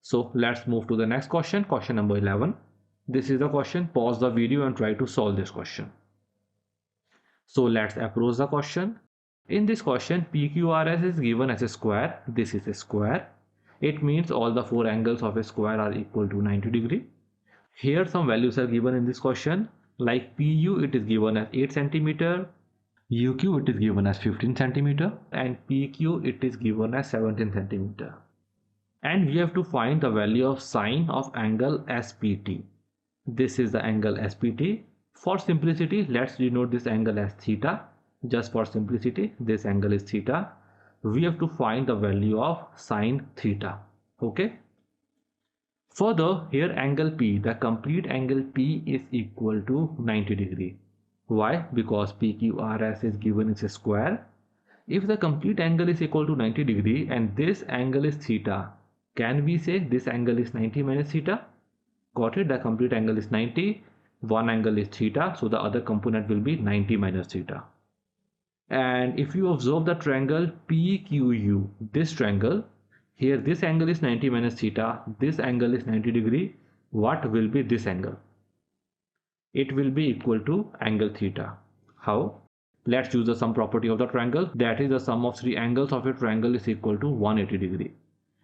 So let's move to the next question, question number 11. This is the question. Pause the video and try to solve this question. So let's approach the question. In this question, PQRS is given as a square. This is a square. It means all the four angles of a square are equal to 90 degree. Here some values are given in this question. Like PU, it is given as 8 centimeter. UQ, it is given as 15 centimeter. And PQ, it is given as 17 centimeter. And we have to find the value of sine of angle SPT. This is the angle SPT. For simplicity, let's denote this angle as theta. Just for simplicity, this angle is theta. We have to find the value of sine theta. Okay. Further, here angle P, the complete angle P is equal to 90 degree. Why? Because PQRS is given as a square. If the complete angle is equal to 90 degree and this angle is theta, can we say this angle is 90 minus theta? Got it? The complete angle is 90. One angle is theta, so the other component will be 90 minus theta. And if you observe the triangle PQU, this triangle, here this angle is 90 minus theta, this angle is 90 degree. What will be this angle? It will be equal to angle theta. How? Let's use the sum property of the triangle. That is the sum of three angles of a triangle is equal to 180 degree.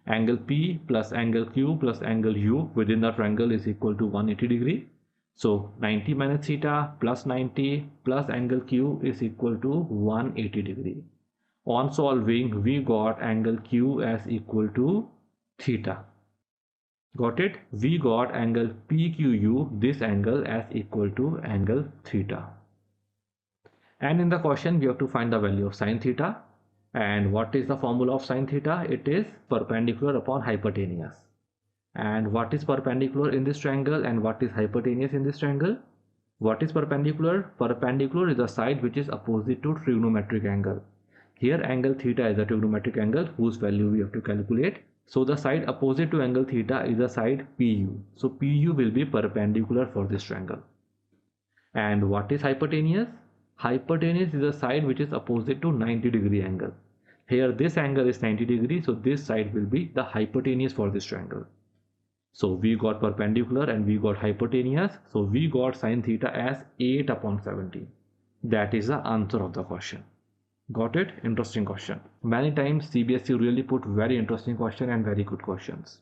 Angle P plus angle Q plus angle U within the triangle is equal to 180 degree. So 90 minus theta plus 90 plus angle Q is equal to 180 degree. On solving, we got angle Q as equal to theta. Got it? We got angle PQU, this angle, as equal to angle theta. And in the question, we have to find the value of sine theta. And what is the formula of sine theta? It is perpendicular upon hypotenuse. And what is perpendicular in this triangle and what is hypotenuse in this triangle? What is perpendicular? Perpendicular is the side which is opposite to trigonometric angle. Here angle theta is a trigonometric angle whose value we have to calculate. So the side opposite to angle theta is the side PU. So PU will be perpendicular for this triangle. And what is hypotenuse? Hypotenuse is the side which is opposite to 90 degree angle. Here this angle is 90 degree, so this side will be the hypotenuse for this triangle. So we got perpendicular and we got hypotenuse. So we got sine theta as 8 upon 17. That is the answer of the question. Got it? Interesting question. Many times CBSE really put very interesting question and very good questions.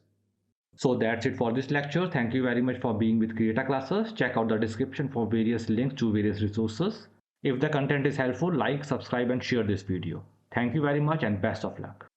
So that's it for this lecture. Thank you very much for being with CREATA classes. Check out the description for various links to various resources. If the content is helpful, like, subscribe and share this video. Thank you very much and best of luck.